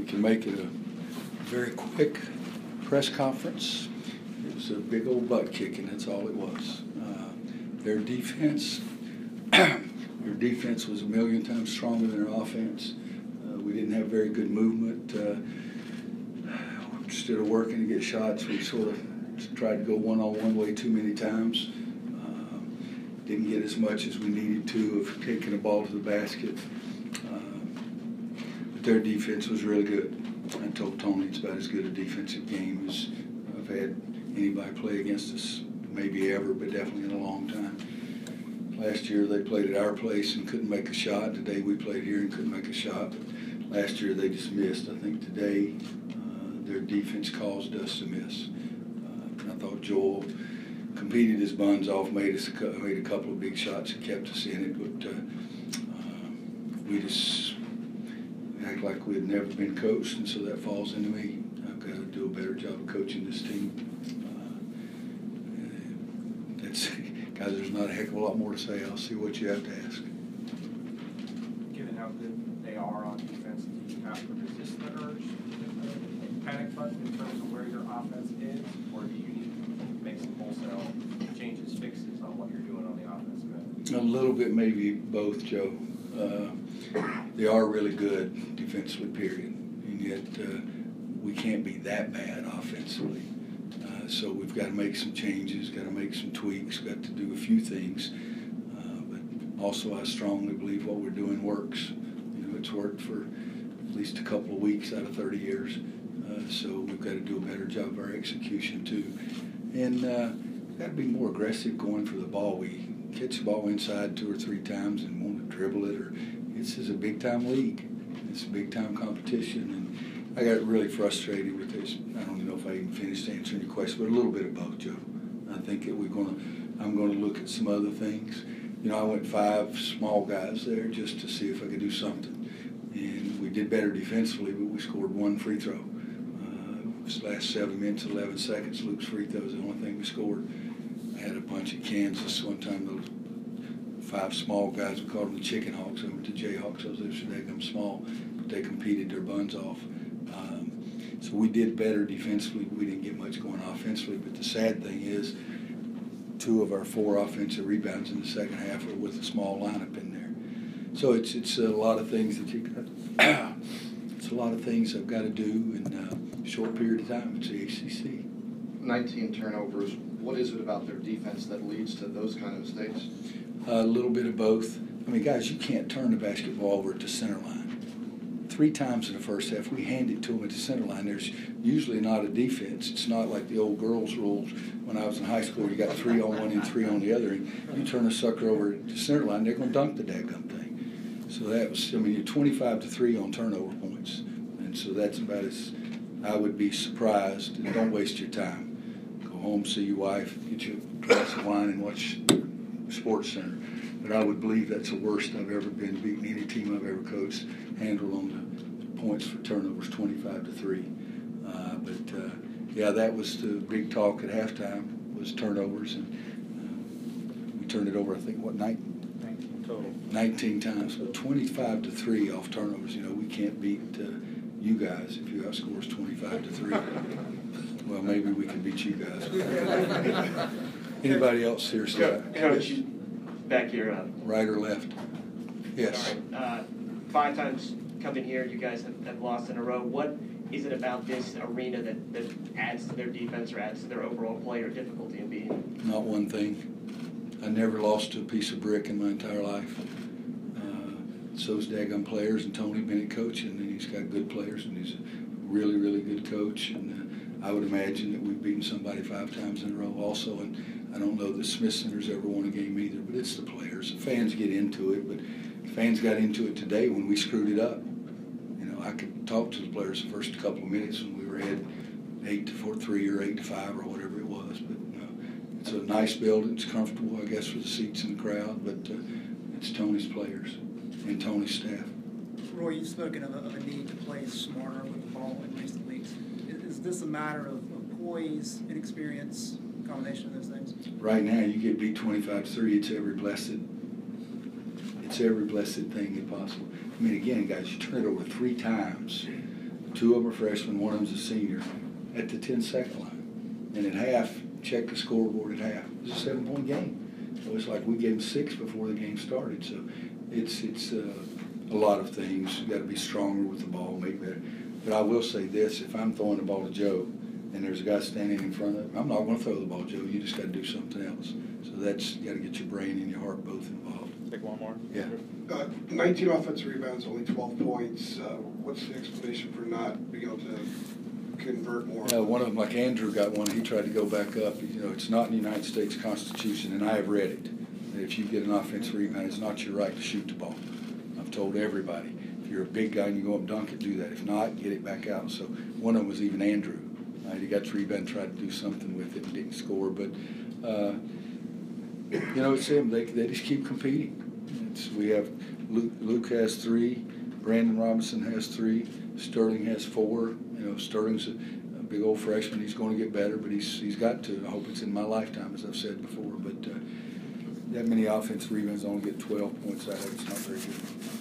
We can make it a very quick press conference. It was a big old butt kicking, that's all it was. Their defense was a million times stronger than our offense. We didn't have very good movement. Instead of working to get shots, we sort of tried to go one-on-one way too many times. Didn't get as much as we needed to of taking the ball to the basket. But their defense was really good. I told Tony it's about as good a defensive game as I've had anybody play against us, maybe ever, but definitely in a long time. Last year they played at our place and couldn't make a shot. Today we played here and couldn't make a shot. But last year they just missed. I think today their defense caused us to miss. I thought Joel competed his buns off, made a couple of big shots and kept us in it, but we just act like we had never been coached, and so that falls into me. I've got to do a better job of coaching this team. Guys, there's not a heck of a lot more to say. I'll see what you have to ask. Given how good they are on defense, do you have to resist the urge to panic button in terms of where your offense is, or do you need to make some wholesale changes, fixes on what you're doing on the offensive end? A little bit, maybe both, Joe. They are really good defensively, period, and yet we can't be that bad offensively. So we've got to make some changes, got to make some tweaks, got to do a few things. But also I strongly believe what we're doing works. You know, it's worked for at least a couple of weeks out of 30 years. So we've got to do a better job of our execution too. And we've got to be more aggressive going for the ball. We catch the ball inside 2 or 3 times and want to dribble it. Or this is a big-time league. It's a big-time competition. And I got really frustrated with this. I don't even know if I even finished answering your question, but a little bit of both, Joe. I think that I'm going to look at some other things. You know, I went 5 small guys there just to see if I could do something. And we did better defensively, but we scored 1 free throw. This last 7 minutes, 11 seconds, Luke's free throw was the only thing we scored. I had a bunch of Kansas one time, those 5 small guys, we called them the Chicken Hawks. I went to Jayhawks, those are so daggum small, but they competed their buns off. So we did better defensively. We didn't get much going offensively, but the sad thing is 2 of our 4 offensive rebounds in the second half were with a small lineup in there. So it's a lot of things that you got. It's a lot of things I've got to do in a short period of time. It's the ACC. 19 turnovers. What is it about their defense that leads to those kind of mistakes? A little bit of both. I mean, guys, you can't turn the basketball over at the center line. 3 times in the first half, we hand it to them at the center line. There's usually not a defense. It's not like the old girls' rules. When I was in high school, you got 3 on one and 3 on the other. And you turn a sucker over at the center line, they're going to dunk the daggum thing. So that was, I mean, you're 25-3 on turnover points. And so that's about as I would be surprised. And don't waste your time. Go home, see your wife, get you a glass of wine, and watch Sports Center. But I would believe that's the worst I've ever been beating any team I've ever coached. Handle on the points for turnovers, 25-3. Yeah, that was the big talk at halftime, was turnovers, and we turned it over, I think, what, 19 total? 19 times, but 25-3 off turnovers. You know, we can't beat you guys if you outscore us 25-3. Well, maybe we can beat you guys. Anybody else here, Scott? Coach, back here. Right or left? Yes. All right. 5 times coming here, you guys have lost in a row. What is it about this arena that adds to their defense or adds to their overall play or difficulty in beating? Not one thing. I never lost to a piece of brick in my entire life. So's daggum players, and Tony Bennett coaching, and he's got good players, and he's a really, really good coach. And I would imagine that we've beaten somebody 5 times in a row also. And I don't know that Smith Center's ever won a game either, but it's the players. The fans get into it, but the fans got into it today when we screwed it up. You know, I could talk to the players the first couple of minutes when we were ahead 8-3 or 8-5 or whatever it was. But it's a nice building. It's comfortable, I guess, for the seats in the crowd. But it's Tony's players and Tony's staff. Roy, you've spoken of a need to play smarter with the ball in recent weeks. Is this a matter of poise, inexperience, combination of those things? Right now, you get beat 25-3. It's every blessed thing possible. I mean, again, guys, you turn it over 3 times. 2 of them are freshmen, 1 of them's a senior, at the 10-second line. And at half, check the scoreboard at half. It was a 7-point game. So it's like we gave them 6 before the game started. So it's a lot of things. You got to be stronger with the ball, make better. But I will say this: if I'm throwing the ball to Joe, and there's a guy standing in front of him, I'm not going to throw the ball, Joe. You just got to do something else. So that's, you got to get your brain and your heart both involved. Take one more. Yeah. 19 offensive rebounds, only 12 points. What's the explanation for not being able to convert more? One of them, like Andrew got one, he tried to go back up. You know, it's not in the United States Constitution, and I have read it, that if you get an offensive rebound, it's not your right to shoot the ball. I've told everybody, if you're a big guy and you go up and dunk it, do that. If not, get it back out. So one of them was even Andrew. He got the rebound, tried to do something with it and didn't score. But, you know, it's them. They just keep competing. We have Luke has 3, Brandon Robinson has 3, Sterling has 4. You know, Sterling's a big old freshman. He's going to get better, but he's got to. I hope it's in my lifetime, as I've said before. But that many offensive rebounds, only get 12 points out of it. It's not very good.